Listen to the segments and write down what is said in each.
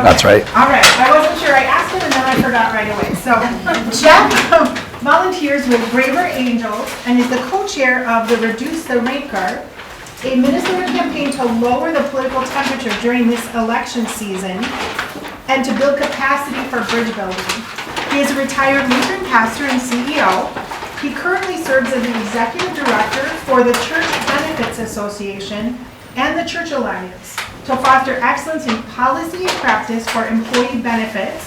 That's right. All right, I wasn't sure. I asked him and then I forgot right away. So Jeff volunteers with Braver Angels and is the co-chair of the Reduce the Rate Card, a Minnesota campaign to lower the political temperature during this election season and to build capacity for bridge building. He is a retired Lutheran pastor and CEO. He currently serves as the executive director for the Church Benefits Association and the Church Alliance to foster excellence in policy and practice for employee benefits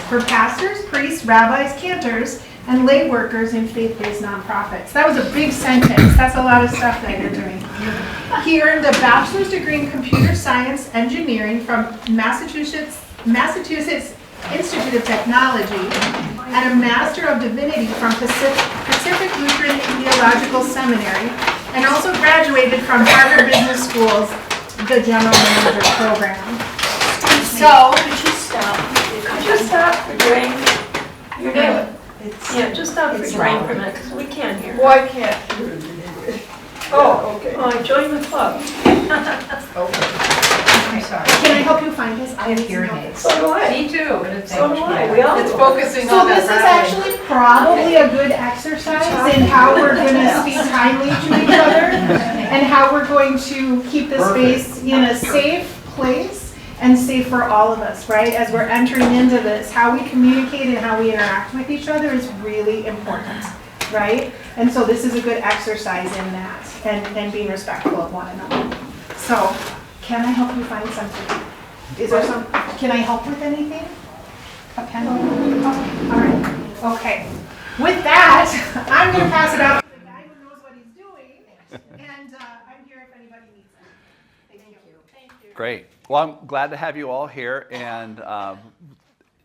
for pastors, priests, rabbis, cantors, and lay workers in faith-based nonprofits. That was a big sentence. That's a lot of stuff that you're doing. He earned a bachelor's degree in computer science engineering from Massachusetts Institute of Technology and a Master of Divinity from Pacific Lutheran Theological Seminary, and also graduated from Harvard Business School's the General Manager Program. So, Could you stop? Could you stop for drink? You're good. Yeah, just stop for drink for a minute, because we can't hear. Well, I can't. Oh, okay. Oh, join the club. I'm sorry. can I help you find this? I have hearing aids. So do I. Me too. So do I. We all It's do. focusing So on that this is rattling. actually probably a good exercise in how we're going to speak kindly to each other and how we're going to keep the space in a safe place and safe for all of us, right? As we're entering into this, how we communicate and how we interact with each other is really important, right? And so this is a good exercise in that and being respectful of one another. So, can I help you find something? Is there some, can I help with anything? A pen? Oh, all right, okay. With that, I'm gonna pass it out to the guy who knows what he's doing, and I'm here if anybody needs it. Thank you. Thank you. Great. Well, I'm glad to have you all here and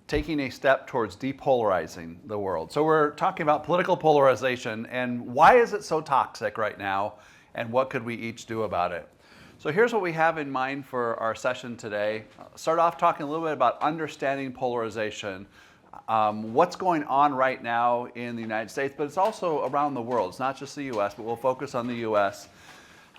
taking a step towards depolarizing the world. So we're talking about political polarization and why is it so toxic right now and what could we each do about it? So here's what we have in mind for our session today. Start off talking a little bit about understanding polarization, what's going on right now in the United States, but it's also around the world. It's not just the US, but we'll focus on the US.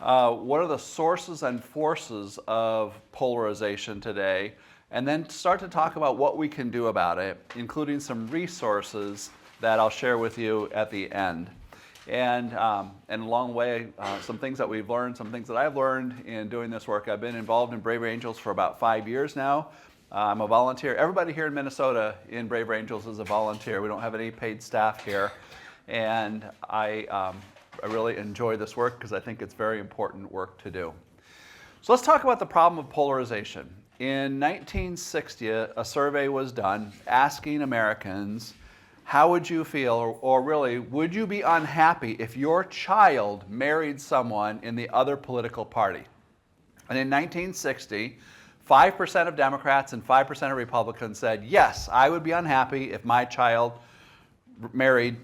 What are the sources and forces of polarization today? And then start to talk about what we can do about it, including some resources that I'll share with you at the end. And along the way, some things that we've learned, some things that I've learned in doing this work. I've been involved in Braver Angels for about 5 years now. I'm a volunteer. Everybody here in Minnesota in Braver Angels is a volunteer. We don't have any paid staff here. And I really enjoy this work because I think it's very important work to do. So let's talk about the problem of polarization. In 1960, a survey was done asking Americans, how would you feel, or really, would you be unhappy if your child married someone in the other political party? And in 1960, 5% of Democrats and 5% of Republicans said, yes, I would be unhappy if my child married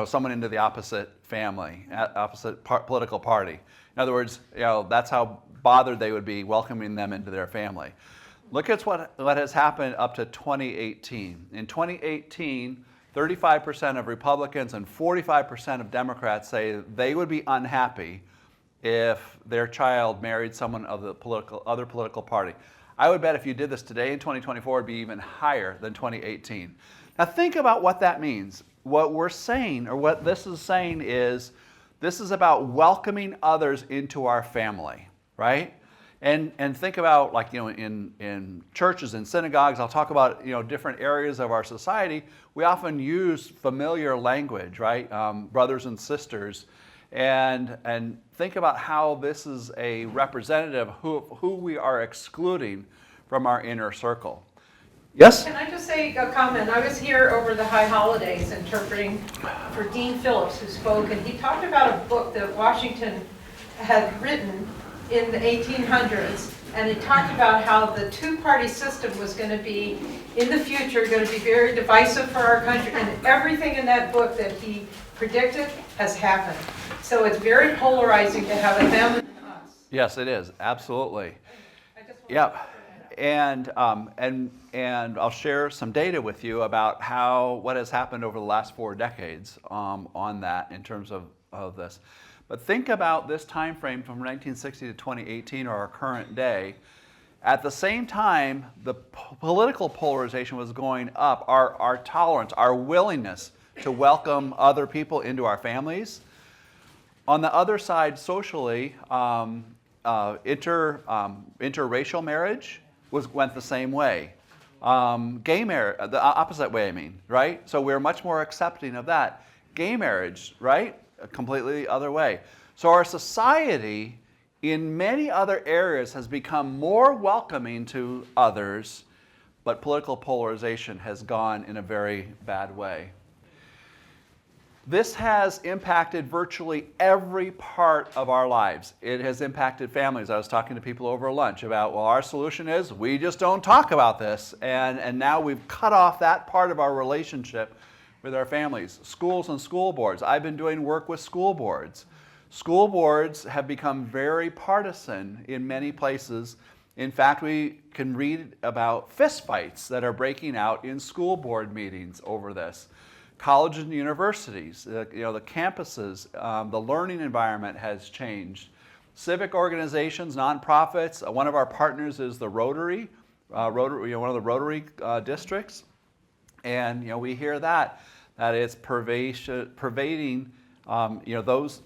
someone into the opposite family, opposite political party. In other words, that's how bothered they would be welcoming them into their family. Look at what has happened up to 2018. In 2018, 35% of Republicans and 45% of Democrats say they would be unhappy if their child married someone of the other political party. I would bet if you did this today in 2024, it'd be even higher than 2018. Now think about what that means. What we're saying, or what this is saying is, this is about welcoming others into our family, right? And think about, like, in churches and synagogues, I'll talk about, different areas of our society. We often use familiar language, right? Brothers and sisters. And think about how this is a representative of who we are excluding from our inner circle. Yes? Can I just say a comment? I was here over the high holidays interpreting for Dean Phillips, who spoke, and he talked about a book that Washington had written in the 1800s, and it talked about how the two-party system was going to be, in the future, going to be very divisive for our country, and everything in that book that he predicted has happened. So it's very polarizing to have a them and us. Yes, it is. Absolutely. I just wanted Yeah. to bring that up. And I'll share some data with you about what has happened over the last 4 decades on that in terms of this. But think about this time frame from 1960 to 2018, or our current day, At the same time, the political polarization was going up. Our tolerance, our willingness to welcome other people into our families. On the other side, socially, interracial marriage went the same way. Gay marriage, the opposite way, I mean, right? So we're much more accepting of that. Gay marriage, right? Completely the other way. So our society, in many other areas, has become more welcoming to others, but political polarization has gone in a very bad way. This has impacted virtually every part of our lives. It has impacted families. I was talking to people over lunch about, well, our solution is we just don't talk about this. And now we've cut off that part of our relationship with our families. Schools and school boards. I've been doing work with school boards. School boards have become very partisan in many places. In fact, we can read about fistfights that are breaking out in school board meetings over this. Colleges and universities, the campuses, the learning environment has changed. Civic organizations, nonprofits. One of our partners is the Rotary, one of the Rotary districts, and we hear that it's pervading those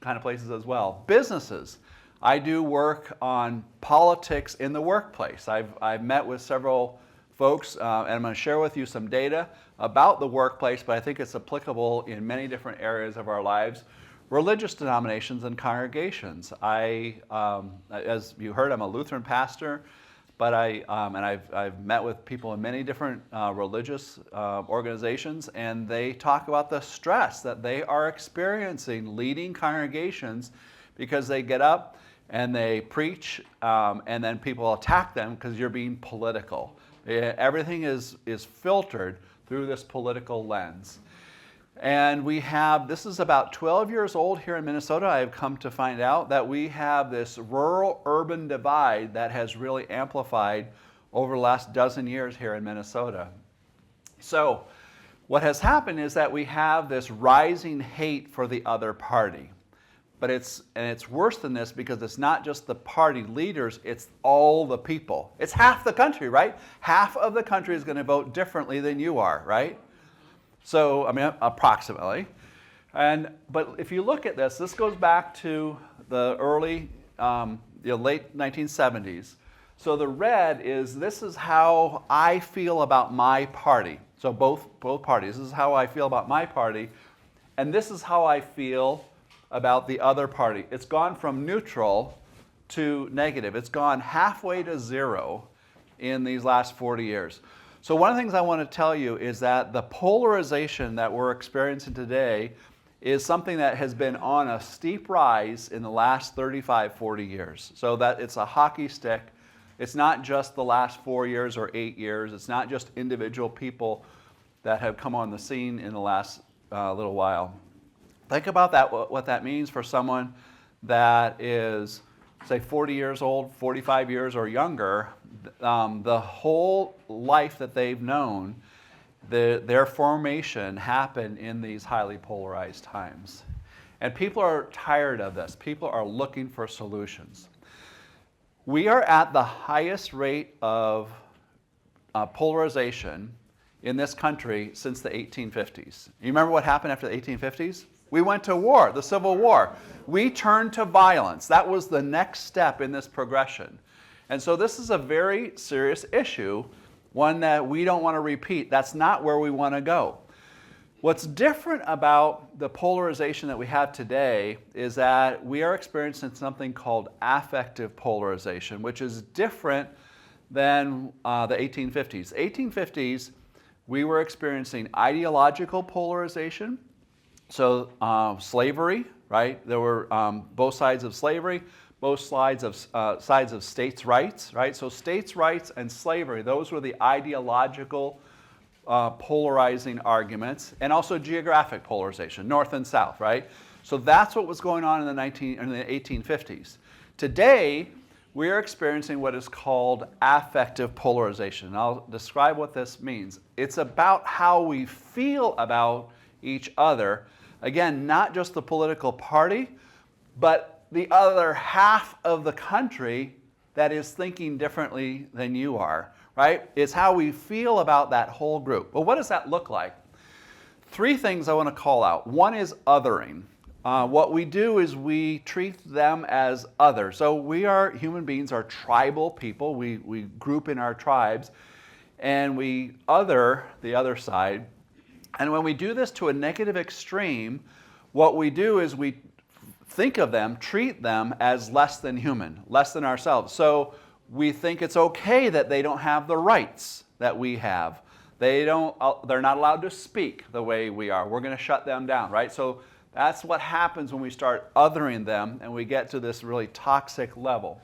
kind of places as well. Businesses. I do work on politics in the workplace. I've met with several folks, and I'm going to share with you some data about the workplace, but I think it's applicable in many different areas of our lives. Religious denominations and congregations. As you heard, I'm a Lutheran pastor, but I've met with people in many different religious organizations, and they talk about the stress that they are experiencing leading congregations because they get up and they preach, and then people attack them because you're being political. Everything is filtered through this political lens. And this is about 12 years old here in Minnesota. I've come to find out that we have this rural-urban divide that has really amplified over the last dozen years here in Minnesota. So what has happened is that we have this rising hate for the other party. But it's worse than this because it's not just the party leaders, it's all the people. It's half the country, right? Half of the country is going to vote differently than you are, right? So, approximately. But if you look at this goes back to the early, late 1970s. So the red this is how I feel about my party. So both parties, this is how I feel about my party, and this is how I feel about the other party. It's gone from neutral to negative. It's gone halfway to zero in these last 40 years. So one of the things I want to tell you is that the polarization that we're experiencing today is something that has been on a steep rise in the last 35, 40 years. So that it's a hockey stick. It's not just the last 4 years or 8 years. It's not just individual people that have come on the scene in the last little while. Think about that, what that means for someone that is, say, 40 years old, 45 years or younger. The whole life that they've known, their formation happened in these highly polarized times. And people are tired of this. People are looking for solutions. We are at the highest rate of polarization in this country since the 1850s. You remember what happened after the 1850s? We went to war, the Civil War. We turned to violence. That was the next step in this progression. And so this is a very serious issue, one that we don't want to repeat. That's not where we want to go. What's different about the polarization that we have today is that we are experiencing something called affective polarization, which is different than the 1850s. 1850s, we were experiencing ideological polarization. So slavery, right? There were both sides of slavery, both sides of states' rights, right? So states' rights and slavery, those were the ideological polarizing arguments, and also geographic polarization, north and south, right? So that's what was going on in the 1850s. Today, we are experiencing what is called affective polarization. And I'll describe what this means. It's about how we feel about each other. Again, not just the political party, but the other half of the country that is thinking differently than you are, right? It's how we feel about that whole group. Well, what does that look like? 3 things I want to call out. One is othering. What we do is we treat them as other. So human beings are tribal people. We group in our tribes and we other the other side. And when we do this to a negative extreme, what we do is we think of them, treat them as less than human, less than ourselves. So we think it's okay that they don't have the rights that we have. They're not allowed to speak the way we are. We're going to shut them down, right? So that's what happens when we start othering them and we get to this really toxic level.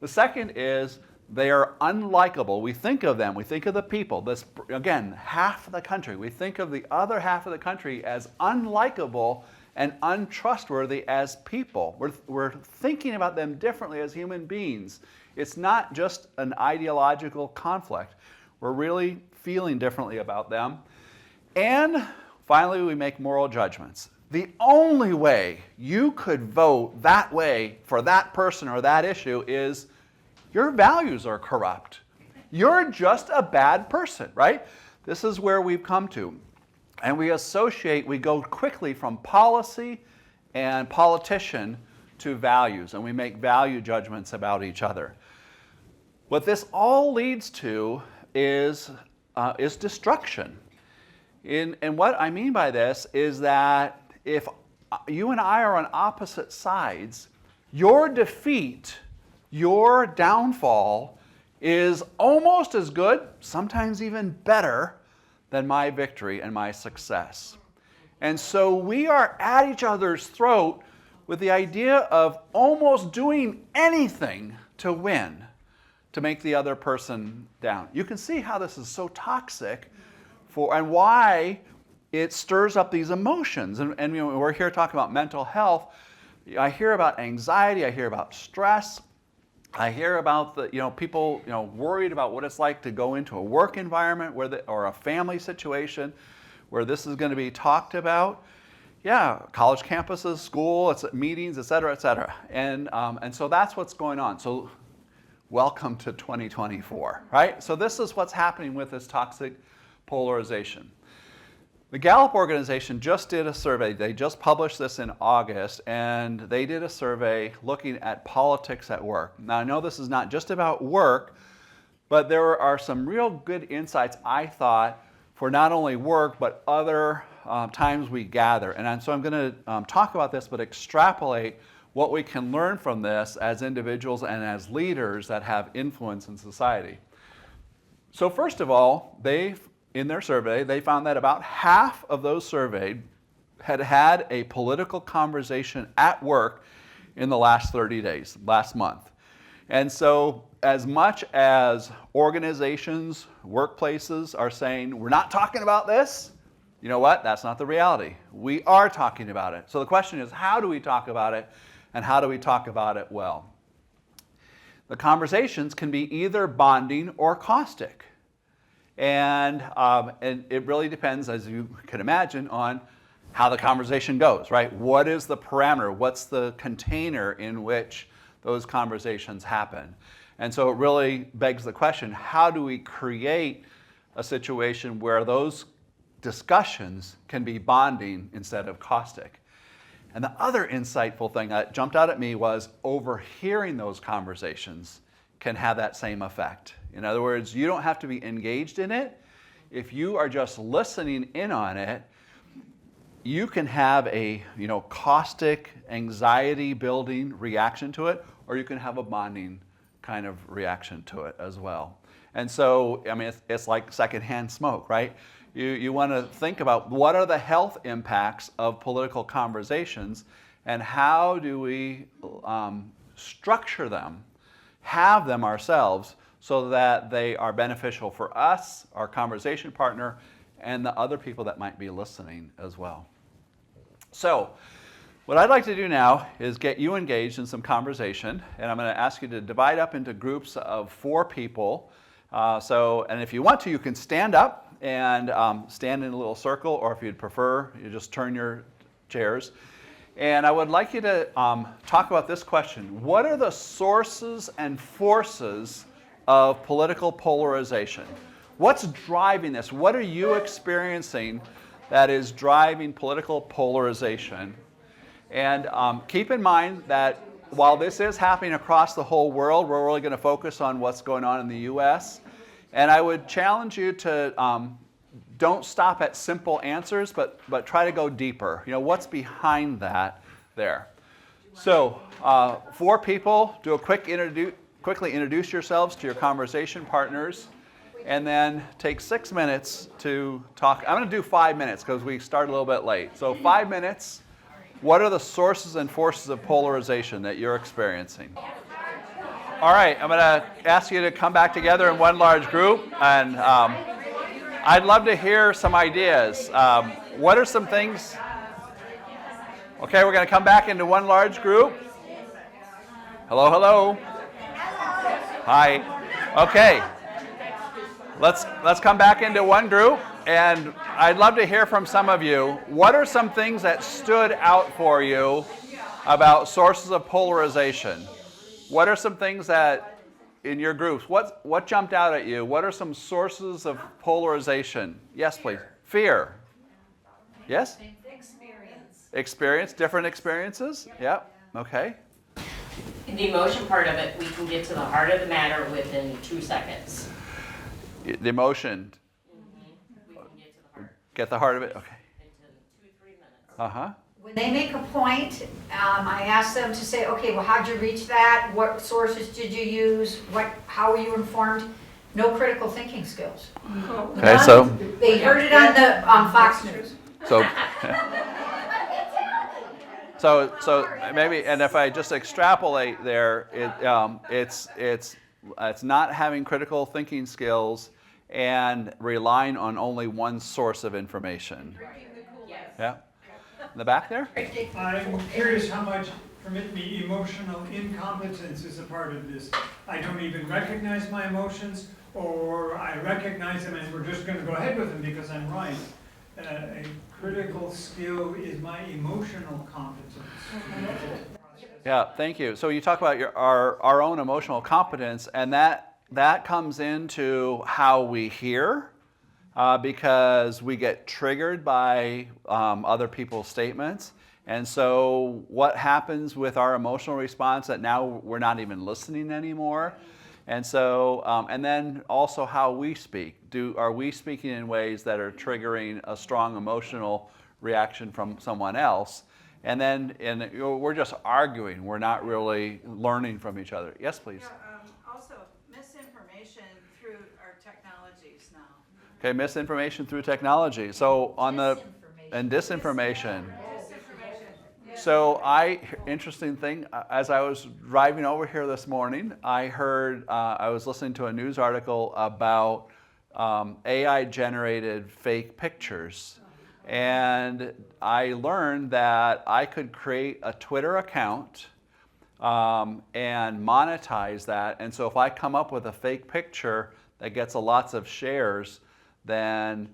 The second is they are unlikable. We think of them, we think of the people, this, again, half of the country. We think of the other half of the country as unlikable and untrustworthy as people. We're thinking about them differently as human beings. It's not just an ideological conflict. We're really feeling differently about them. And finally, we make moral judgments. The only way you could vote that way for that person or that issue is your values are corrupt. You're just a bad person, right? This is where we've come to. And we go quickly from policy and politician to values, and we make value judgments about each other. What this all leads to is destruction. And what I mean by this is that if you and I are on opposite sides, your defeat, your downfall is almost as good, sometimes even better, than my victory and my success. And so we are at each other's throat with the idea of almost doing anything to win, to make the other person down. You can see how this is so toxic and why it stirs up these emotions. And you know, we're here talking about mental health. I hear about anxiety, I hear about stress. I hear about people worried about what it's like to go into a work environment or a family situation where this is going to be talked about. Yeah, college campuses, school, meetings, et cetera, et cetera. And so that's what's going on. So welcome to 2024, right? So this is what's happening with this toxic polarization. The Gallup organization just did a survey. They just published this in August, and they did a survey looking at politics at work. Now, I know this is not just about work, but there are some real good insights, I thought, for not only work, but other times we gather. And so I'm going to talk about this, but extrapolate what we can learn from this as individuals and as leaders that have influence in society. So first of all, in their survey, they found that about half of those surveyed had had a political conversation at work in the last 30 days, last month. And so as much as organizations, workplaces are saying, we're not talking about this, you know what? That's not the reality. We are talking about it. So the question is, how do we talk about it, and how do we talk about it well? The conversations can be either bonding or caustic. And it really depends, as you can imagine, on how the conversation goes, right? What is the parameter? What's the container in which those conversations happen? And so it really begs the question, how do we create a situation where those discussions can be bonding instead of caustic? And the other insightful thing that jumped out at me was overhearing those conversations can have that same effect. In other words, you don't have to be engaged in it. If you are just listening in on it, you can have a caustic, anxiety-building reaction to it, or you can have a bonding kind of reaction to it as well. And so, I mean, it's like secondhand smoke, right? You want to think about what are the health impacts of political conversations, and how do we structure them, have them ourselves, so that they are beneficial for us, our conversation partner, and the other people that might be listening as well. So what I'd like to do now is get you engaged in some conversation, and I'm going to ask you to divide up into groups of 4 people. And if you want to, you can stand up and stand in a little circle, or if you'd prefer, you just turn your chairs. And I would like you to talk about this question. What are the sources and forces of political polarization? What's driving this? What are you experiencing that is driving political polarization? And keep in mind that while this is happening across the whole world, we're really going to focus on what's going on in the U.S. And I would challenge you to don't stop at simple answers, but try to go deeper. You know, what's behind that there? So 4 people, do a quickly introduce yourselves to your conversation partners, and then take 6 minutes to talk. I'm going to do 5 minutes because we started a little bit late. So 5 minutes. What are the sources and forces of polarization that you're experiencing? All right, I'm going to ask you to come back together in one large group, and I'd love to hear some ideas. What are some things? Okay, we're going to come back into one large group. Hello, hello. Hi. Okay. Let's come back into one group, and I'd love to hear from some of you. What are some things that stood out for you about sources of polarization? What are some things that in your groups, what jumped out at you? What are some sources of polarization? Yes, please. Fear. Yes? Experience, different experiences? Yep. Okay. The emotion part of it, we can get to the heart of the matter within 2 seconds. The emotion. We can get to the heart. Get the heart of it? Okay. In 2-3 minutes. Uh-huh. When they make a point, I ask them to say, okay, well, how'd you reach that? What sources did you use? How were you informed? No critical thinking skills. Okay, so They heard it on the Fox News. so maybe, and if I just extrapolate there, it's not having critical thinking skills and relying on only one source of information. Yeah. In the back there? I'm curious how much, permit me, emotional incompetence is a part of this. I don't even recognize my emotions, or I recognize them and we're just going to go ahead with them because I'm right. A critical skill is my emotional competence. Yeah, thank you. So you talk about our own emotional competence, and that comes into how we hear. Because we get triggered by other people's statements. And so what happens with our emotional response that now we're not even listening anymore? And so, and then also how we speak. Are we speaking in ways that are triggering a strong emotional reaction from someone else? And then we're just arguing. We're not really learning from each other. Yes, please. Yeah, also, misinformation through our technologies now. Okay, misinformation through technology. So on and disinformation. So interesting thing, as I was driving over here this morning, I was listening to a news article about AI generated fake pictures. And I learned that I could create a Twitter account and monetize that. And so if I come up with a fake picture that gets lots of shares, then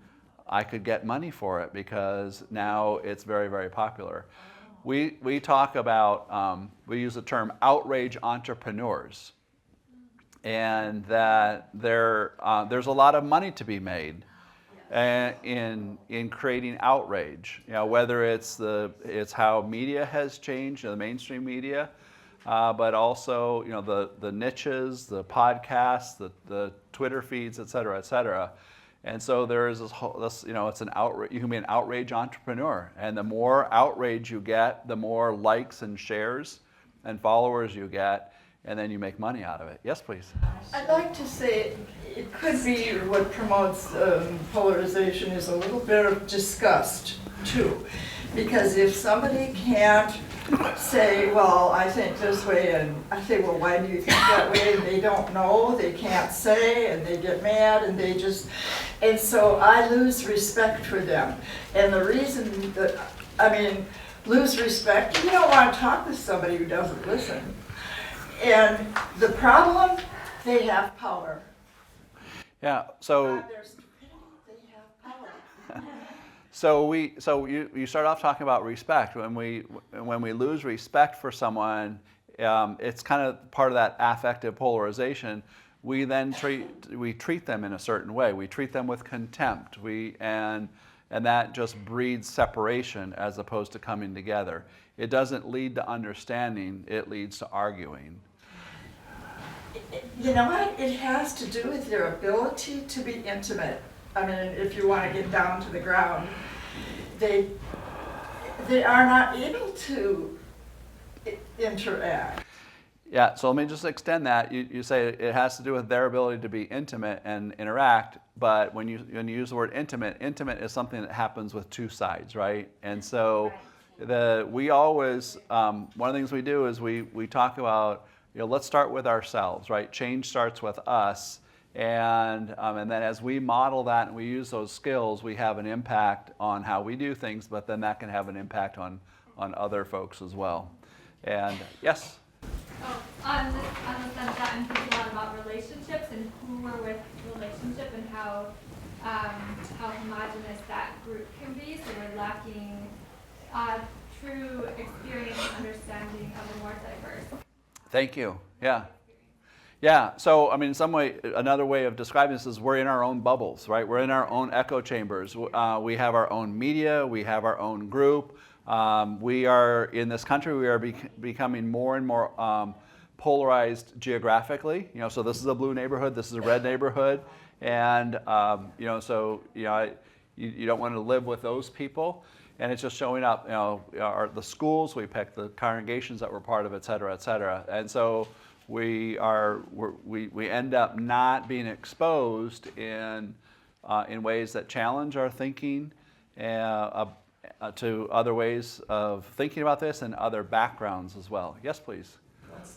I could get money for it because now it's very, very popular. We talk about, we use the term outrage entrepreneurs, and that there's a lot of money to be made in creating outrage. You know, whether it's how media has changed, the mainstream media, but also the niches, the podcasts, the Twitter feeds, et cetera, et cetera. And so there is this it's an outrage. You can be an outrage entrepreneur, and the more outrage you get, the more likes and shares and followers you get, and then you make money out of it. Yes, please. I'd like to say it could be what promotes polarization is a little bit of disgust too, because if somebody can't say, well, I think this way, and I say, well, why do you think that way? And they don't know, they can't say, and they get mad, and so I lose respect for them. And the reason that, lose respect, you don't want to talk with somebody who doesn't listen. And the problem, they have power. Yeah, so Their stupidity, they have power. So you start off talking about respect. When we lose respect for someone, it's kind of part of that affective polarization. We then treat them in a certain way. We treat them with contempt. And that just breeds separation as opposed to coming together. It doesn't lead to understanding. It leads to arguing. You know what? It has to do with your ability to be intimate. I mean, if you want to get down to the ground, they are not able to interact. Yeah, so let me just extend that. You say it has to do with their ability to be intimate and interact, but when you use the word intimate is something that happens with two sides, right? And so we always, one of the things we do is we talk about, let's start with ourselves, right? Change starts with us, and then as we model that and we use those skills, we have an impact on how we do things, but then that can have an impact on other folks as well. And yes? Oh, on the sense that I'm thinking a lot about relationships and who we're with relationship and how homogenous that group can be. So we're lacking true experience and understanding of a more diverse. Thank you. Yeah. Yeah. So, I mean, in some way, another way of describing this is we're in our own bubbles, right? We're in our own echo chambers. We have our own media. We have our own group. We are, in this country, we are becoming more and more polarized geographically. So this is a blue neighborhood, this is a red neighborhood, and you don't want to live with those people, and it's just showing up. The schools we pick, the congregations that we're part of, et cetera, et cetera, and so we end up not being exposed in ways that challenge our thinking. To other ways of thinking about this and other backgrounds as well. Yes, please.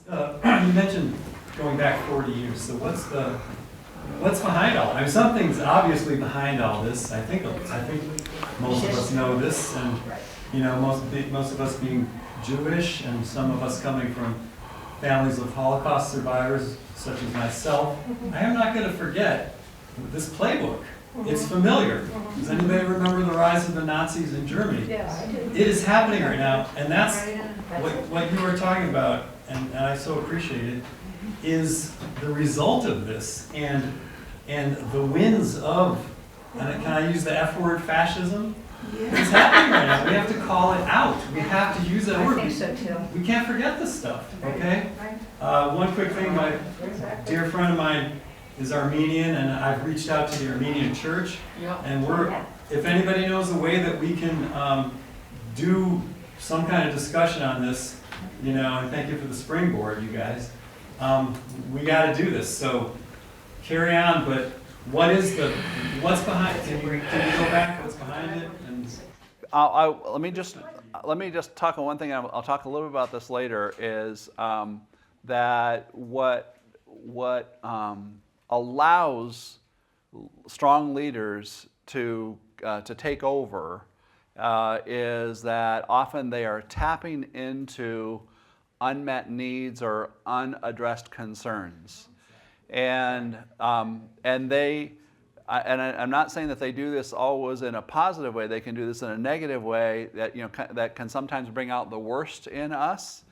You mentioned going back 40 years. So what's behind all? I mean, something's obviously behind all this. I think most of us know this, and most of us being Jewish, and some of us coming from families of Holocaust survivors, such as myself. I am not going to forget this playbook. It's familiar. Does anybody remember the rise of the Nazis in Germany? Yes, I do. It is happening right now, and that's what you were talking about, and I so appreciate it, is the result of this, and the winds of, and can I use the F word, fascism? It's happening right now. We have to call it out. We have to use that word. I think so too. We can't forget this stuff, okay? One quick thing, my dear friend of mine is Armenian, and I've reached out to the Armenian church, and if anybody knows a way that we can do some kind of discussion on this, and thank you for the springboard, you guys, we got to do this. So carry on, but what's behind? Can you go back? What's behind it? And let me just talk on one thing. I'll talk a little bit about this later. Is that what allows strong leaders to take over is that often they are tapping into unmet needs or unaddressed concerns, and I'm not saying that they do this always in a positive way. They can do this in a negative way that can sometimes bring out the worst in us.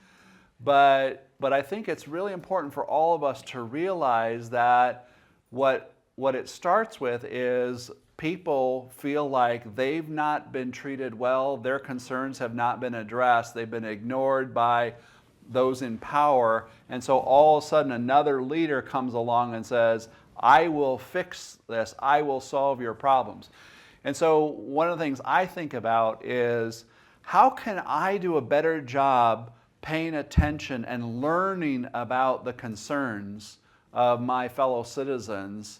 But I think it's really important for all of us to realize that what it starts with is people feel like they've not been treated well, their concerns have not been addressed, they've been ignored by those in power, and so all of a sudden another leader comes along and says, I will fix this, I will solve your problems. And so one of the things I think about is, how can I do a better job paying attention and learning about the concerns of my fellow citizens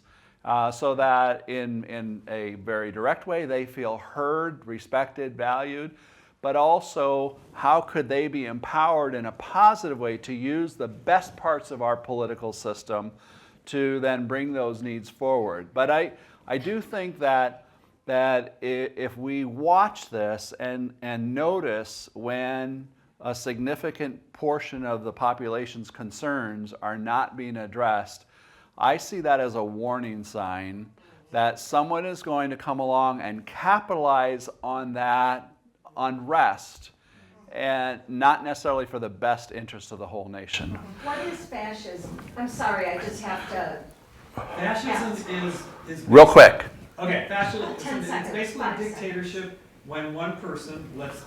so that in a very direct way they feel heard, respected, valued, but also how could they be empowered in a positive way to use the best parts of our political system to then bring those needs forward. But I do think that if we watch this and notice when a significant portion of the population's concerns are not being addressed, I see that as a warning sign that someone is going to come along and capitalize on that unrest, and not necessarily for the best interest of the whole nation. What is fascism? I'm sorry, I just have to. Fascism is Real quick. Okay, fascism, 10 it's seconds, basically 5 dictatorship when one person, let's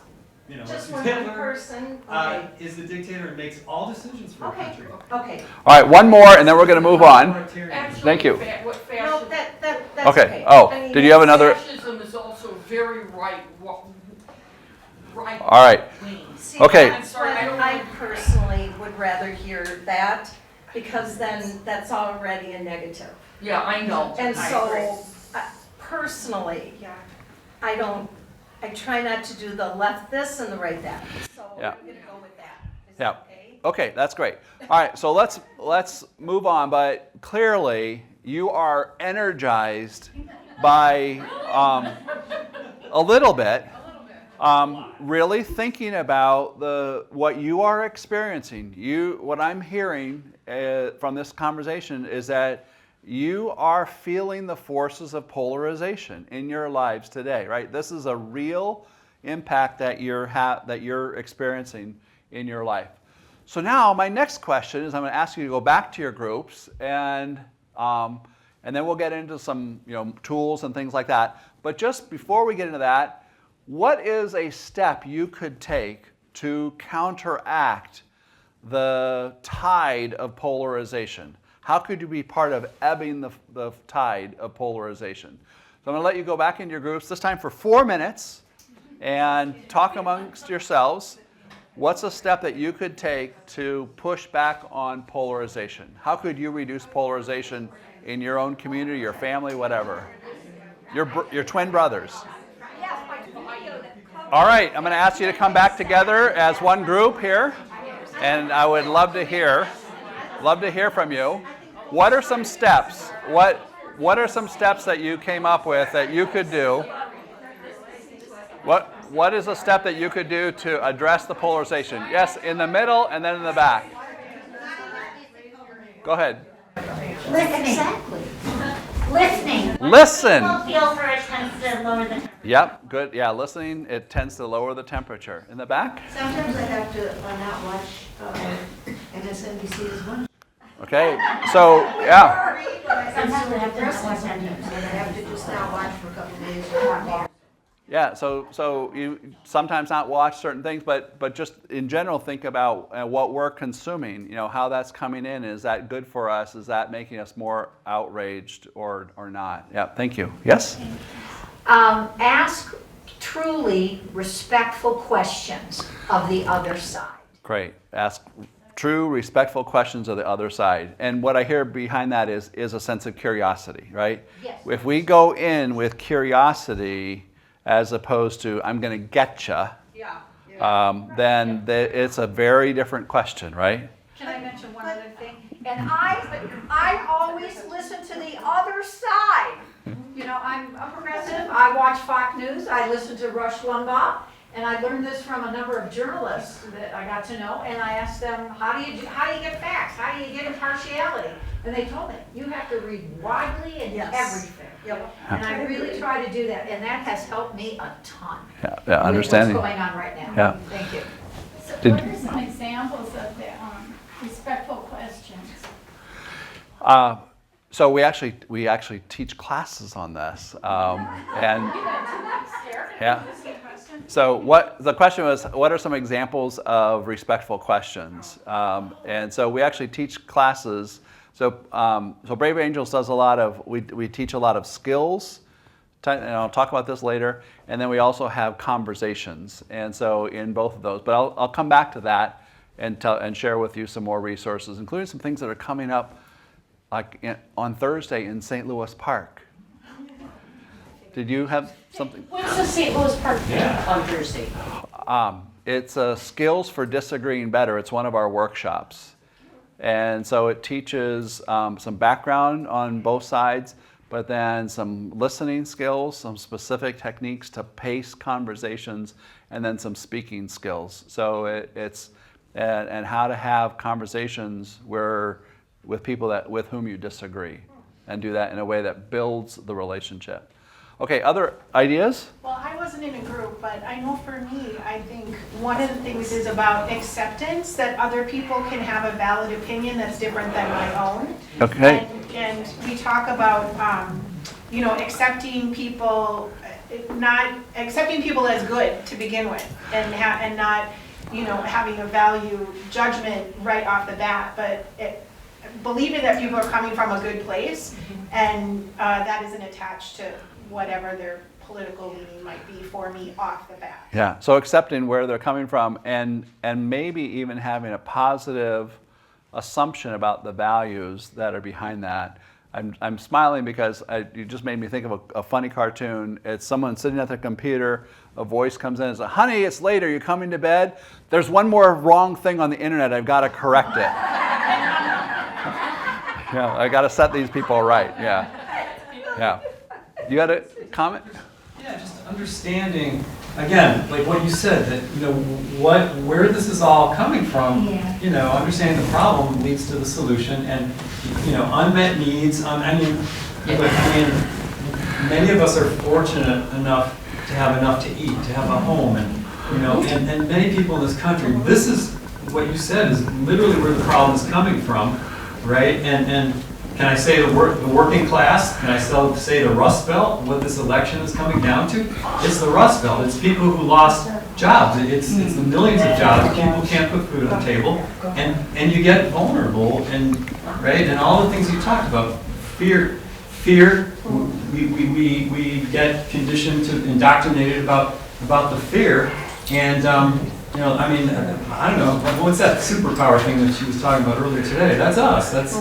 Just use one Hitler, person? is the dictator and makes all decisions for a Okay, country. okay. All right, one more, and then we're going to move on. Authoritarian. Thank you. No, Fascism, that's Okay. okay. Oh, I mean, did you have another? fascism is also very right All right. wing. See, Okay. I'm sorry, I personally would rather hear that, because then that's already a negative. Yeah, I know. And I so, agree. personally, I try not to do the left this and the right that. So Yeah. I'm gonna go with that. Is Yeah. that okay? Okay, that's great. All right, so let's move on. But clearly, you are energized by a little bit. Really thinking about what you are experiencing. What I'm hearing from this conversation is that you are feeling the forces of polarization in your lives today, right? This is a real impact that you're experiencing in your life. So now my next question is, I'm going to ask you to go back to your groups, and then we'll get into some tools and things like that. But just before we get into that, what is a step you could take to counteract the tide of polarization? How could you be part of ebbing the tide of polarization? So I'm going to let you go back into your groups, this time for 4 minutes, and talk amongst yourselves. What's a step that you could take to push back on polarization? How could you reduce polarization in your own community, your family, whatever? Your twin brothers. All right, I'm going to ask you to come back together as one group here, and I would love to hear from you. What are some steps? What are some steps that you came up with that you could do? What is a step that you could do to address the polarization? Yes, in the middle and then in the back. Go ahead. Listening. Exactly. Listening. Listen. Feel for it tends to lower the temperature. Yep, good. Yeah, listening, it tends to lower the temperature. In the back? Sometimes I have to not watch MSNBC as much. Okay, so, yeah. Sometimes I have to not watch any, and I have to just not watch for a couple of days or not. Yeah, so you sometimes not watch certain things, but just in general think about what we're consuming, how that's coming in. Is that good for us? Is that making us more outraged or not? Yeah, thank you. Yes? Ask truly respectful questions of the other side. Great. Ask true, respectful questions of the other side. And what I hear behind that is a sense of curiosity, right? Yes. If we go in with curiosity as opposed to, I'm going to getcha, then it's a very different question, right? Can I mention one other thing? And I always listen to the other side. I'm a progressive. I watch Fox News. I listen to Rush Limbaugh. And I learned this from a number of journalists that I got to know. And I asked them, how do you get facts? How do you get impartiality? And they told me, you have to read widely and everything. Yep. And I really try to do that. And that has helped me a ton. Yeah, understanding. With what's going on right now. Yeah. Thank you. So Did- what are some examples of the respectful questions? So we actually teach classes on this, and yeah. So the question was, what are some examples of respectful questions? And so we actually teach classes. So Brave Angels does we teach a lot of skills, and I'll talk about this later. And then we also have conversations, and so in both of those. But I'll come back to that and share with you some more resources, including some things that are coming up, like on Thursday in St. Louis Park. Did you have something? What's the St. Louis Park thing on Thursday? It's Skills for Disagreeing Better. It's one of our workshops. And so it teaches some background on both sides, but then some listening skills, some specific techniques to pace conversations, and then some speaking skills. So it's how to have conversations with people with whom you disagree. and do that in a way that builds the relationship. Okay, other ideas? Well, I wasn't in a group, but I know for me, I think one of the things is about acceptance, that other people can have a valid opinion that's different than my own. Okay. And we talk about, accepting people, not accepting people as good to begin with, and not, having a value judgment right off the bat, but believing that people are coming from a good place, and that isn't attached to whatever their political leaning might be for me off the bat. Yeah, so accepting where they're coming from and maybe even having a positive assumption about the values that are behind that. I'm smiling because you just made me think of a funny cartoon. It's someone sitting at their computer, a voice comes in and says, honey, it's later, you coming to bed? There's one more wrong thing on the internet, I've got to correct it. Yeah, I got to set these people right, yeah. You had a comment? Yeah, just understanding, again, like what you said, that, where this is all coming from, understanding the problem leads to the solution, and, unmet needs, many of us are fortunate enough to have enough to eat, to have a home, and many people in this country, this is, what you said is literally where the problem is coming from, right? And can I say the working class? Can I still say the Rust Belt? What this election is coming down to? It's the Rust Belt. It's people who lost jobs. It's the millions of jobs. People can't put food on the table, and you get vulnerable, and right, and all the things you talked about. Fear. We get conditioned to indoctrinated about the fear, and I don't know, what's that superpower thing that she was talking about earlier today? That's us. That's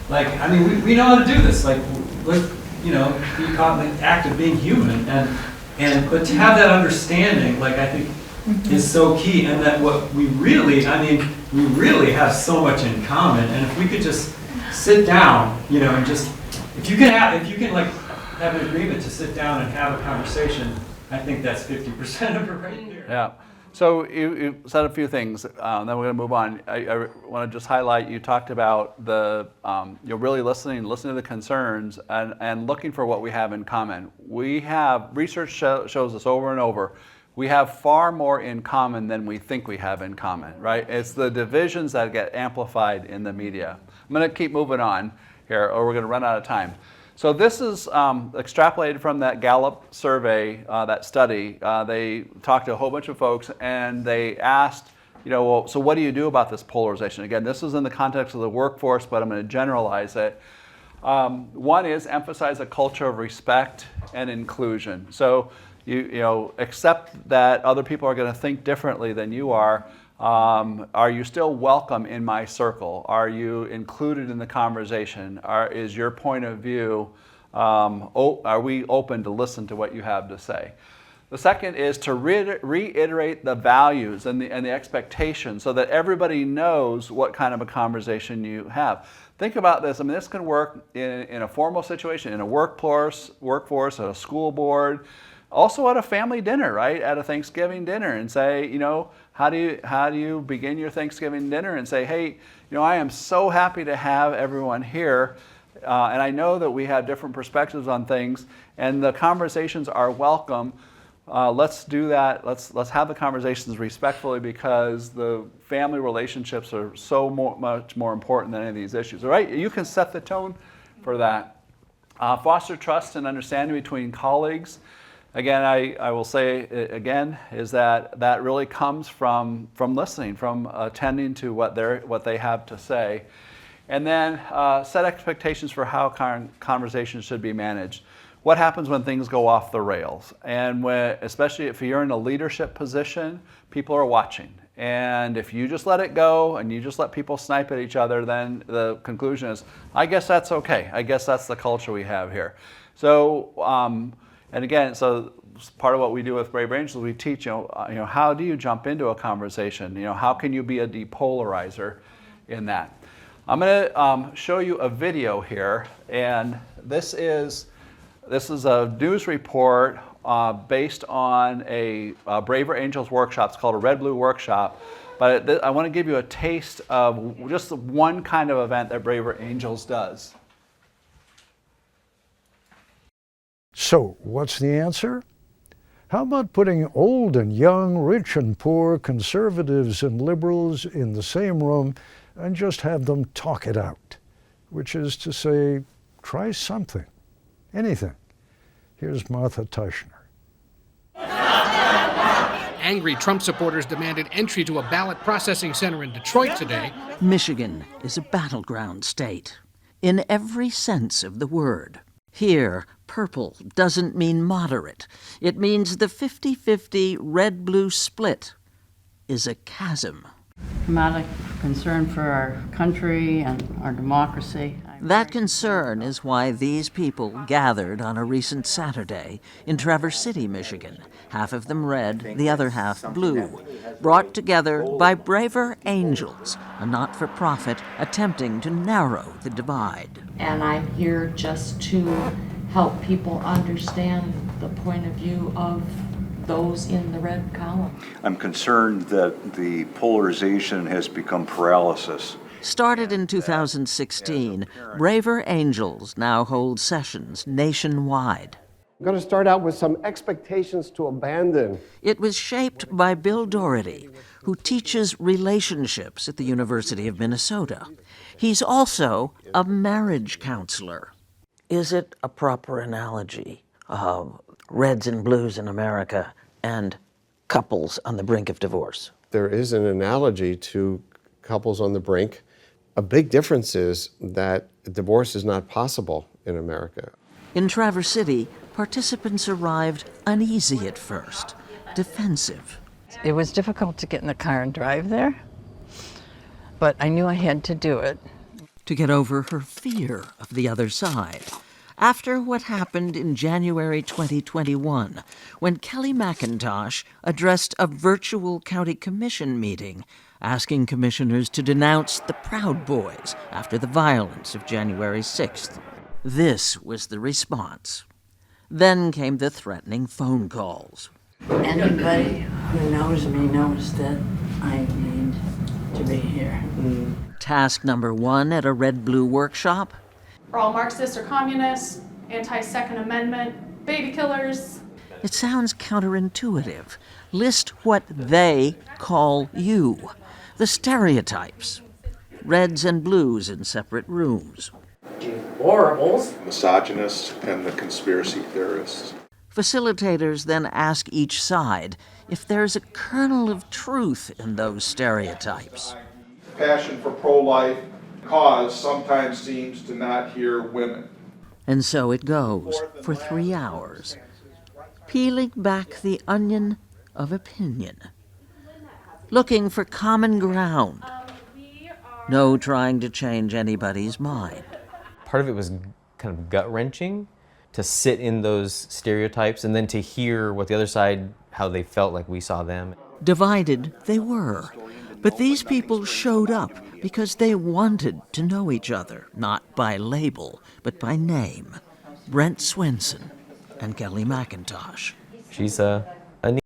we know how to do this. Be caught in the act of being human, but to have that understanding, I think, is so key, and that what we really have so much in common, and if we could just sit down, and just, if you can have an agreement to sit down and have a conversation, I think that's 50% of it right there. Yeah. So you said a few things, then we're going to move on. I want to just highlight, you talked about the, you're really listening to the concerns and looking for what we have in common. We have, research shows us over and over, we have far more in common than we think we have in common, right? It's the divisions that get amplified in the media. I'm going to keep moving on here, or we're going to run out of time. So this is extrapolated from that Gallup survey, that study. They talked to a whole bunch of folks, and they asked, well, so what do you do about this polarization? Again, this is in the context of the workforce, but I'm going to generalize it. One is emphasize a culture of respect and inclusion. So you accept that other people are going to think differently than you are. Are you still welcome in my circle? Are you included in the conversation? Is your point of view, are we open to listen to what you have to say? The second is to reiterate the values and the expectations so that everybody knows what kind of a conversation you have. Think about this. I mean, this can work in a formal situation, in a workforce, at a school board, also at a family dinner, right? At a Thanksgiving dinner, and say, how do you begin your Thanksgiving dinner and say, hey, I am so happy to have everyone here, and I know that we have different perspectives on things, and the conversations are welcome. Let's do that. Let's have the conversations respectfully, because the family relationships are so much more important than any of these issues. All right, you can set the tone for that. Foster trust and understanding between colleagues. Again, I will say again is that really comes from listening, from attending to what they have to say, and then set expectations for how conversations should be managed. What happens when things go off the rails? And especially if you're in a leadership position, people are watching. And if you just let it go and you just let people snipe at each other, then the conclusion is, I guess that's okay. I guess that's the culture we have here. So. And again, so part of what we do with Brave Angels, we teach, how do you jump into a conversation? How can you be a depolarizer in that? I'm going to show you a video here, and this is a news report based on a Braver Angels workshop. It's called a Red Blue Workshop. But I want to give you a taste of just one kind of event that Braver Angels does. So, what's the answer? How about putting old and young, rich and poor, conservatives and liberals in the same room and just have them talk it out? Which is to say, try something, anything. Here's Martha Teichner. Angry Trump supporters demanded entry to a ballot processing center in Detroit today. Michigan is a battleground state, in every sense of the word. Here, purple doesn't mean moderate. It means the 50-50 red-blue split is a chasm. I'm out of concern for our country and our democracy. That concern is why these people gathered on a recent Saturday in Traverse City, Michigan, half of them red, the other half blue, brought together by Braver Angels, a not-for-profit attempting to narrow the divide. And I'm here just to help people understand the point of view of those in the red column. I'm concerned that the polarization has become paralysis. Started in 2016, Braver Angels now hold sessions nationwide. I'm going to start out with some expectations to abandon. It was shaped by Bill Doherty, who teaches relationships at the University of Minnesota. He's also a marriage counselor. Is it a proper analogy of reds and blues in America and couples on the brink of divorce? There is an analogy to couples on the brink. A big difference is that divorce is not possible in America. In Traverse City, participants arrived uneasy at first, defensive. It was difficult to get in the car and drive there, but I knew I had to do it. To get over her fear of the other side. After what happened in January 2021, when Kelly McIntosh addressed a virtual county commission meeting, asking commissioners to denounce the Proud Boys after the violence of January 6th. This was the response. Then came the threatening phone calls. Anybody who knows me knows that I need to be here. Task number 1 at a Red-Blue workshop? We're all Marxists or communists, anti-Second Amendment, baby killers. It sounds counterintuitive. List what they call you. The stereotypes. Reds and blues in separate rooms. Deplorables. Misogynists and the conspiracy theorists. Facilitators then ask each side if there's a kernel of truth in those stereotypes. Passion for pro-life cause sometimes seems to not hear women. And so it goes for 3 hours, peeling back the onion of opinion, looking for common ground, no trying to change anybody's mind. Part of it was kind of gut-wrenching to sit in those stereotypes and then to hear what the other side, how they felt like we saw them. Divided they were, but these people showed up because they wanted to know each other, not by label, but by name. Brent Swenson and Kelly McIntosh. She's any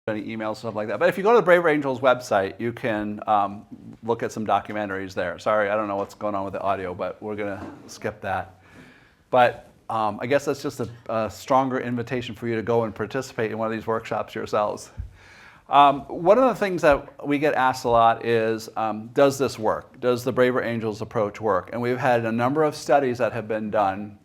emails, stuff like that. But if you go to the Brave Angels website, you can look at some documentaries there. Sorry, I don't know what's going on with the audio, but we're going to skip that. But I guess that's just a stronger invitation for you to go and participate in one of these workshops yourselves. One of the things that we get asked a lot is, does this work? Does the Braver Angels approach work? And we've had a number of studies that have been done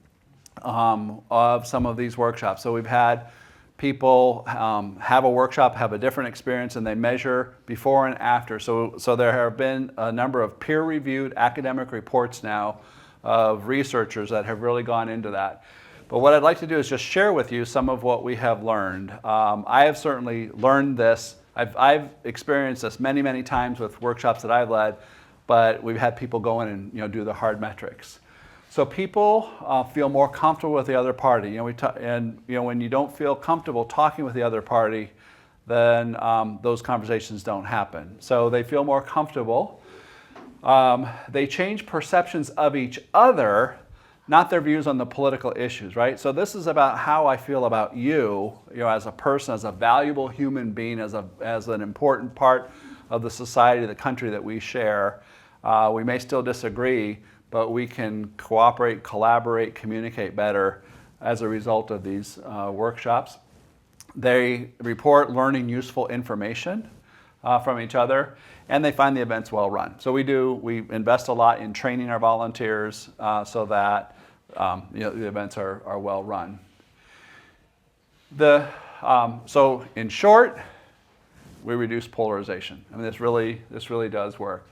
of some of these workshops. So we've had people have a workshop, have a different experience, and they measure before and after. So there have been a number of peer-reviewed academic reports now of researchers that have really gone into that. But what I'd like to do is just share with you some of what we have learned. I have certainly learned this. I've experienced this many, many times with workshops that I've led, but we've had people go in and do the hard metrics. So people feel more comfortable with the other party. When you don't feel comfortable talking with the other party, then those conversations don't happen. So they feel more comfortable. They change perceptions of each other, not their views on the political issues, right? So this is about how I feel about you, as a person, as a valuable human being, as an important part of the society, the country that we share. We may still disagree, but we can cooperate, collaborate, communicate better as a result of these workshops. They report learning useful information from each other, and they find the events well run. So we invest a lot in training our volunteers so that the events are well run. So in short, we reduce polarization. I mean, this really does work.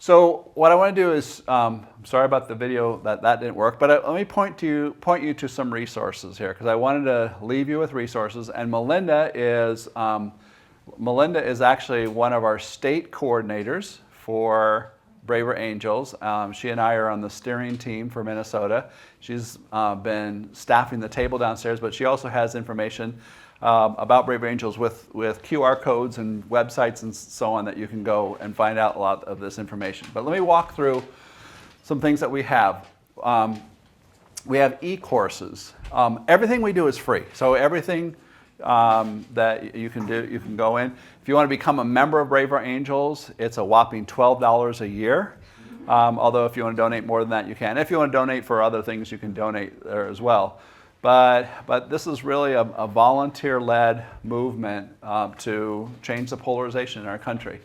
So what I want to do is, sorry about the video that didn't work, but let me point you to some resources here, because I wanted to leave you with resources. And Melinda is actually one of our state coordinators for Braver Angels. She and I are on the steering team for Minnesota. She's been staffing the table downstairs, but she also has information about Braver Angels with QR codes and websites and so on that you can go and find out a lot of this information. But let me walk through some things that we have. We have e-courses. Everything we do is free. So everything that you can do, you can go in. If you want to become a member of Braver Angels, it's a whopping $12 a year. Although if you want to donate more than that, you can. If you want to donate for other things, you can donate there as well. But this is really a volunteer-led movement to change the polarization in our country.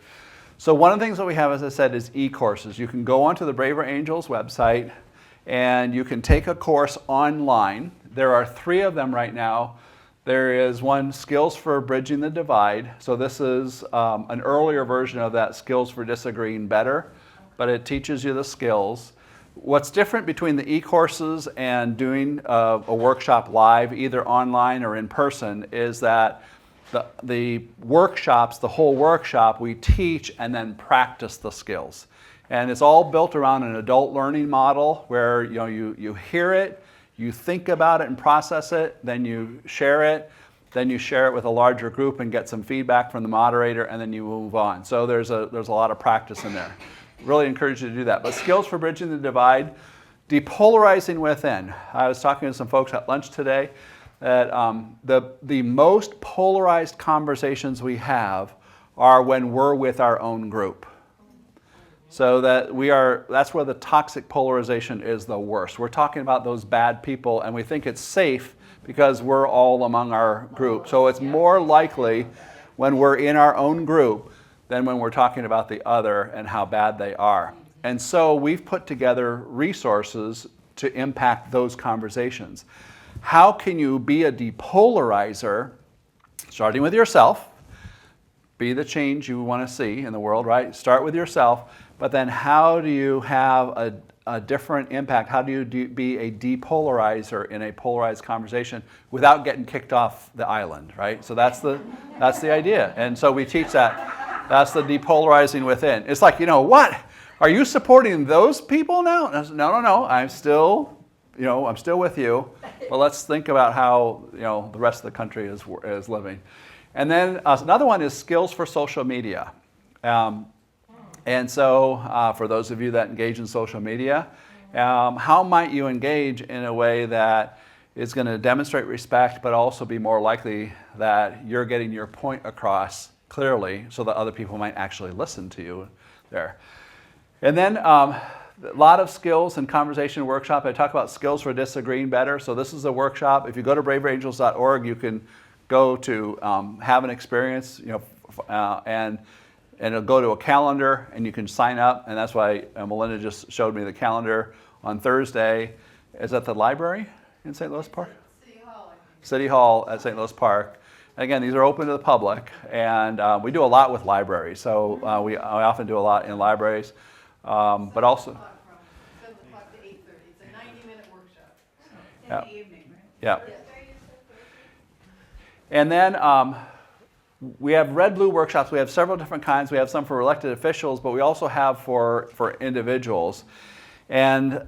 So one of the things that we have, as I said, is e-courses. You can go onto the Braver Angels website and you can take a course online. There are 3 of them right now. There is one, Skills for Bridging the Divide. So this is an earlier version of that, Skills for Disagreeing Better, but it teaches you the skills. What's different between the e-courses and doing a workshop live, either online or in person, is that the workshops, the whole workshop, we teach and then practice the skills. And it's all built around an adult learning model where you hear it, you think about it and process it, then you share it with a larger group and get some feedback from the moderator, and then you move on. So there's a lot of practice in there. Really encourage you to do that. But Skills for Bridging the Divide, depolarizing within. I was talking to some folks at lunch today that the most polarized conversations we have are when we're with our own group. So that's where the toxic polarization is the worst. We're talking about those bad people and we think it's safe because we're all among our group. So it's more likely when we're in our own group than when we're talking about the other and how bad they are. And so we've put together resources to impact those conversations. How can you be a depolarizer, starting with yourself, be the change you want to see in the world, right? Start with yourself, but then how do you have a different impact? How do you be a depolarizer in a polarized conversation without getting kicked off the island, right? So that's the idea. And so we teach that. That's the depolarizing within. It's like, what? Are you supporting those people now? No. I'm still with you. But let's think about how, the rest of the country is living. And then another one is Skills for Social Media. And so for those of you that engage in social media, how might you engage in a way that is going to demonstrate respect, but also be more likely that you're getting your point across clearly so that other people might actually listen to you there. And then a lot of skills and conversation workshop. I talk about Skills for Disagreeing Better. So this is a workshop. If you go to braverangels.org, you can go to have an experience, and it'll go to a calendar and you can sign up. And that's why Melinda just showed me the calendar on Thursday. Is that the library in St. Louis Park? City Hall at St. Louis Park. Again, these are open to the public, and we do a lot with libraries. So I often do a lot in libraries, but also. 7 o'clock to 8:30. It's a 90-minute workshop in Yeah. the evening, right? Yeah. And then we have red-blue workshops. We have several different kinds. We have some for elected officials, but we also have for individuals. And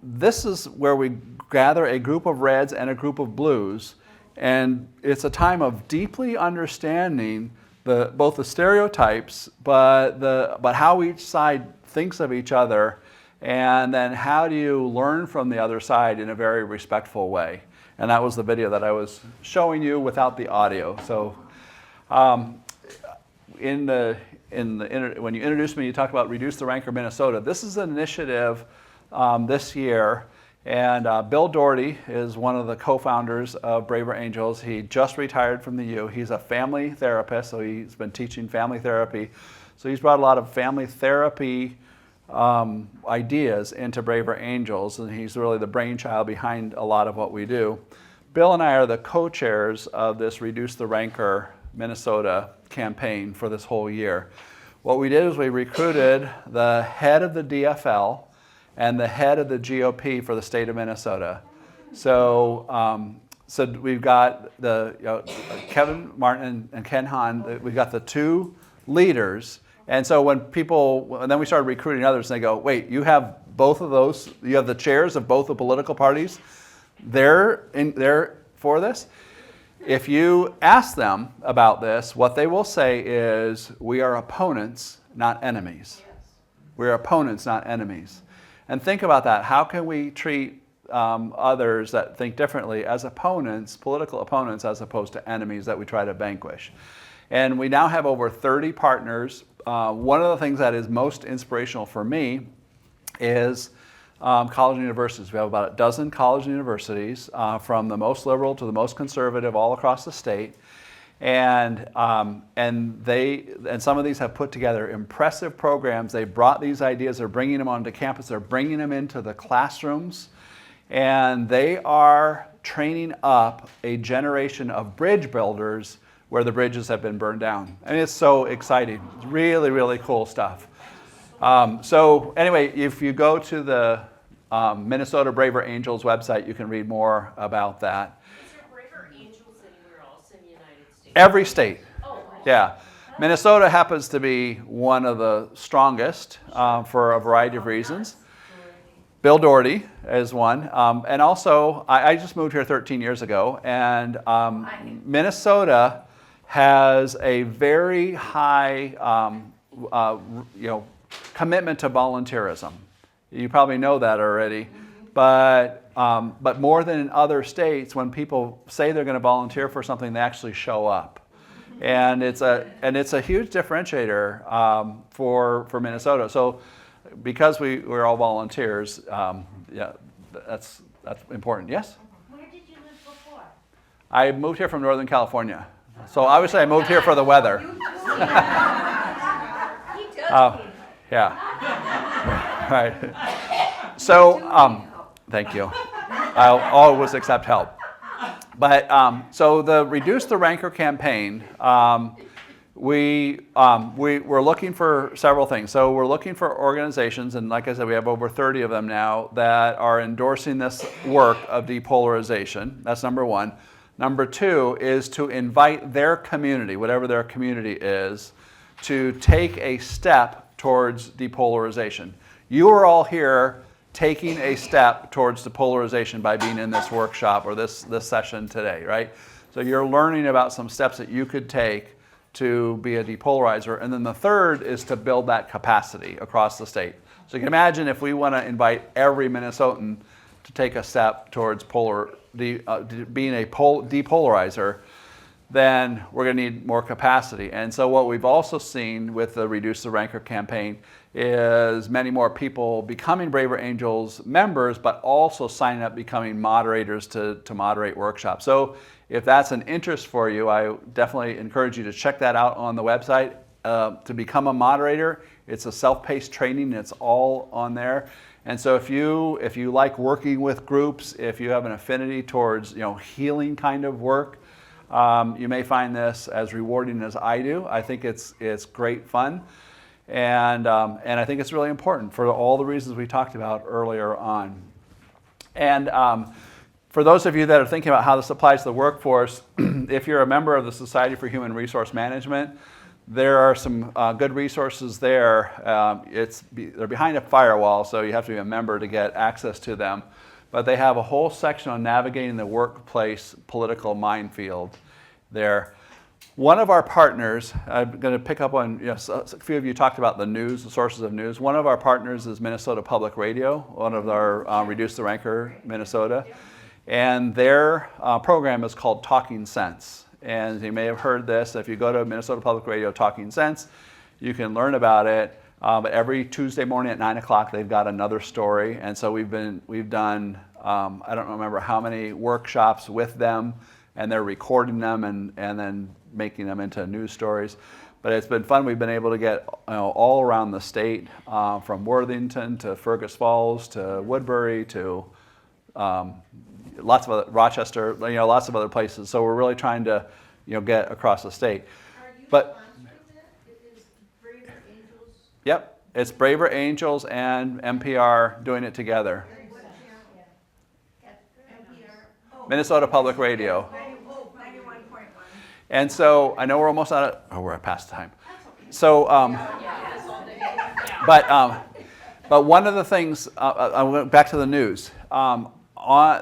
this is where we gather a group of reds and a group of blues. And it's a time of deeply understanding both the stereotypes, but how each side thinks of each other, and then how do you learn from the other side in a very respectful way. And that was the video that I was showing you without the audio. So when you introduced me, you talked about Reduce the Rancor Minnesota. This is an initiative this year. And Bill Doherty is one of the co-founders of Braver Angels. He just retired from the U. He's a family therapist, so he's been teaching family therapy. So he's brought a lot of family therapy ideas into Braver Angels, and he's really the brainchild behind a lot of what we do. Bill and I are the co-chairs of this Reduce the Rancor Minnesota campaign for this whole year. What we did is we recruited the head of the DFL and the head of the GOP for the state of Minnesota. So, so we've got the Kevin Martin and Ken Hahn. We've got the two leaders, and so when people, and then we started recruiting others, and they go, "Wait, you have both of those? You have the chairs of both the political parties? They're for this?" If you ask them about this, what they will say is, "We are opponents, not enemies. We are opponents, not enemies." And think about that. How can we treat others that think differently as opponents, political opponents, as opposed to enemies that we try to vanquish? And we now have over 30 partners. One of the things that is most inspirational for me is college and universities. We have about a dozen college and universities, from the most liberal to the most conservative, all across the state. And some of these have put together impressive programs. They brought these ideas, they're bringing them onto campus, they're bringing them into the classrooms, and they are training up a generation of bridge builders where the bridges have been burned down. And it's so exciting. It's really, really cool stuff. So anyway, if you go to the Minnesota Braver Angels website, you can read more about that. Every state. Yeah. Minnesota happens to be one of the strongest for a variety of reasons. Bill Doherty is one. And also, I just moved here 13 years ago, and Minnesota has a very high commitment to volunteerism. You probably know that already. But more than in other states, when people say they're going to volunteer for something, they actually show up, and it's a huge differentiator for Minnesota. So, because we're all volunteers, yeah, that's important. Yes. Where did you live before? I moved here from Northern California, so obviously I moved here for the weather. Yeah. Right. So. Thank you. I'll always accept help. But so the Reduce the Rancor campaign, we're looking for several things. So we're looking for organizations, and like I said, we have over 30 of them now that are endorsing this work of depolarization. That's number one. Number two is to invite their community, whatever their community is, to take a step towards depolarization. You are all here taking a step towards depolarization by being in this workshop or this session today, right? So you're learning about some steps that you could take to be a depolarizer. And then the third is to build that capacity across the state. So you can imagine if we want to invite every Minnesotan to take a step towards being a depolarizer, then we're going to need more capacity. And so what we've also seen with the Reduce the Rancor campaign is many more people becoming Braver Angels members, but also signing up, becoming moderators to moderate workshops. So if that's an interest for you, I definitely encourage you to check that out on the website. To become a moderator, it's a self-paced training. It's all on there. And so if you like working with groups, if you have an affinity towards healing kind of work, you may find this as rewarding as I do. I think it's great fun. And I think it's really important for all the reasons we talked about earlier on. And for those of you that are thinking about how this applies to the workforce, if you're a member of the Society for Human Resource Management, there are some good resources there. They're behind a firewall, so you have to be a member to get access to them. But they have a whole section on navigating the workplace political minefield there. One of our partners, I'm going to pick up on, a few of you talked about the news, the sources of news. One of our partners is Minnesota Public Radio, one of our Reduce the Rancor Minnesota. And their program is called Talking Sense. And you may have heard this. If you go to Minnesota Public Radio Talking Sense, you can learn about it. But every Tuesday morning at 9 o'clock, they've got another story. And so we've done, I don't remember how many workshops with them, and they're recording them and then making them into news stories. But it's been fun. We've been able to get all around the state, from Worthington to Fergus Falls to Woodbury to lots of other, Rochester, lots of other places. So we're really trying to, get across the state. But yep, it's Braver Angels and NPR doing it together. Minnesota Public Radio. And so I know we're almost out of, we're past time. So, but one of the things, I went back to the news.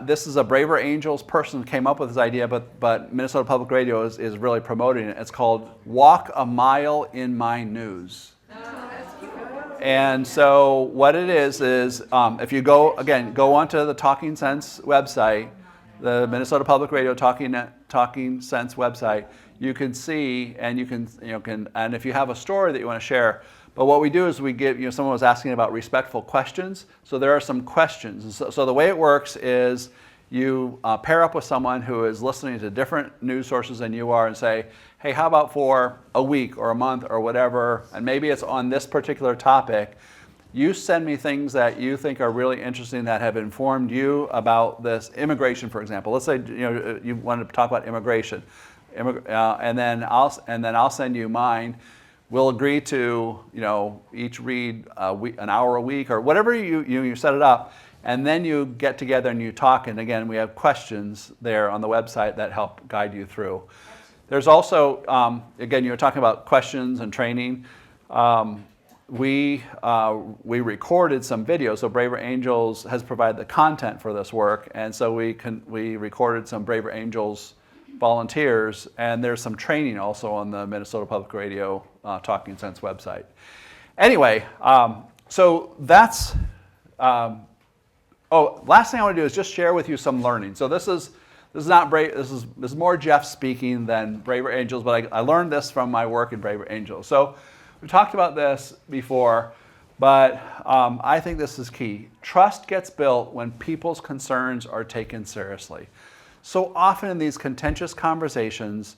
This is a Braver Angels person who came up with this idea, but Minnesota Public Radio is really promoting it. It's called Walk a Mile in My News. And so what it is if you go onto the Talking Sense website, the Minnesota Public Radio Talking Sense website, you can see, and and if you have a story that you want to share. But what we do is we give, someone was asking about respectful questions. So there are some questions. So the way it works is you pair up with someone who is listening to different news sources than you are and say, hey, how about for a week or a month or whatever, and maybe it's on this particular topic, you send me things that you think are really interesting that have informed you about this immigration, for example. Let's say you want to talk about immigration, and then I'll send you mine. We'll agree to each read an hour a week or whatever you set it up, and then you get together and you talk. And again, we have questions there on the website that help guide you through. There's also again, you were talking about questions and training. We recorded some videos. So Braver Angels has provided the content for this work, and so we recorded some Braver Angels volunteers, and there's some training also on the Minnesota Public Radio Talking Sense website. Anyway, so that's last thing I want to do is just share with you some learning. So this is more Jeff speaking than Braver Angels, but I learned this from my work in Braver Angels. So we talked about this before, but I think this is key. Trust gets built when people's concerns are taken seriously. So often in these contentious conversations,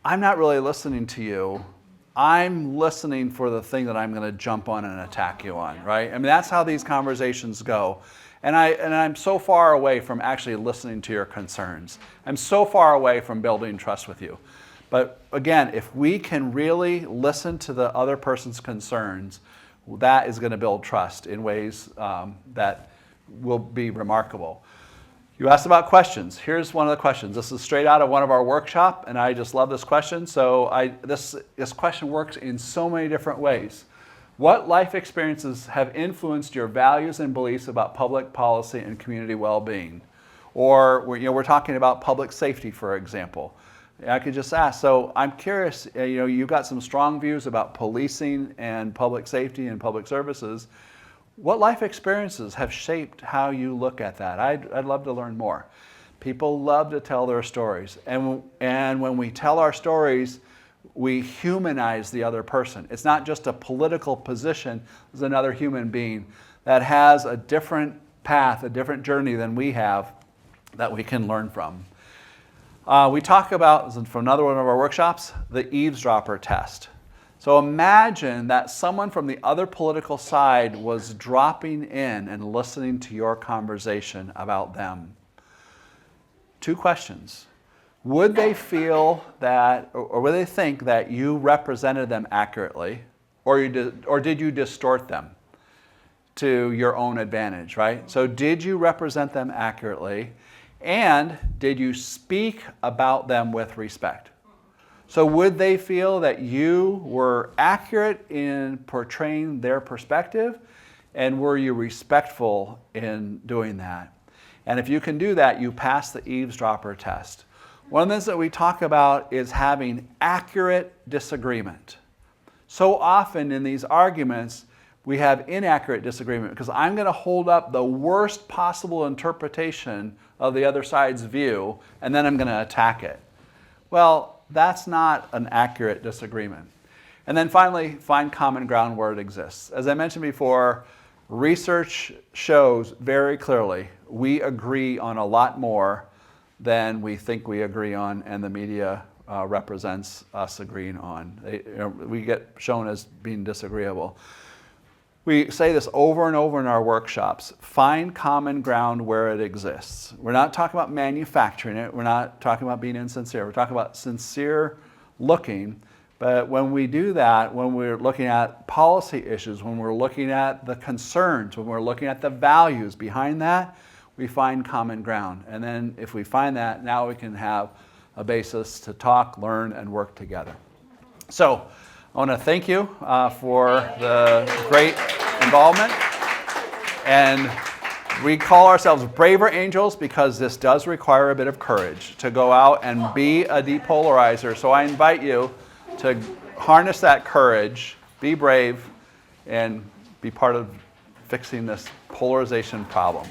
I'm not really listening to you. I'm listening for the thing that I'm going to jump on and attack you on, right? I mean, that's how these conversations go. And I'm so far away from actually listening to your concerns. I'm so far away from building trust with you. But again, if we can really listen to the other person's concerns, that is going to build trust in ways that will be remarkable. You asked about questions. Here's one of the questions. This is straight out of one of our workshops, and I just love this question. So this question works in so many different ways. What life experiences have influenced your values and beliefs about public policy and community well-being? Or we're talking about public safety, for example. I could just ask. So I'm curious. You've got some strong views about policing and public safety and public services. What life experiences have shaped how you look at that? I'd love to learn more. People love to tell their stories. And when we tell our stories, we humanize the other person. It's not just a political position. There's another human being that has a different path, a different journey than we have that we can learn from. We talk about, from another one of our workshops, the eavesdropper test. So imagine that someone from the other political side was dropping in and listening to your conversation about them. 2 questions. Would they feel that, or would they think that you represented them accurately, or did you distort them to your own advantage, right? So did you represent them accurately, and did you speak about them with respect? So would they feel that you were accurate in portraying their perspective, and were you respectful in doing that? And if you can do that, you pass the eavesdropper test. One of the things that we talk about is having accurate disagreement. So often in these arguments, we have inaccurate disagreement because I'm going to hold up the worst possible interpretation of the other side's view, and then I'm going to attack it. Well, that's not an accurate disagreement. And then finally, find common ground where it exists. As I mentioned before, research shows very clearly we agree on a lot more than we think we agree on, and the media represents us agreeing on. We get shown as being disagreeable. We say this over and over in our workshops. Find common ground where it exists. We're not talking about manufacturing it. We're not talking about being insincere. We're talking about sincere looking. But when we do that, when we're looking at policy issues, when we're looking at the concerns, when we're looking at the values behind that, we find common ground. And then if we find that, now we can have a basis to talk, learn, and work together. So I want to thank you for the great involvement. And we call ourselves Braver Angels because this does require a bit of courage to go out and be a depolarizer. So I invite you to harness that courage, be brave, and be part of fixing this polarization problem.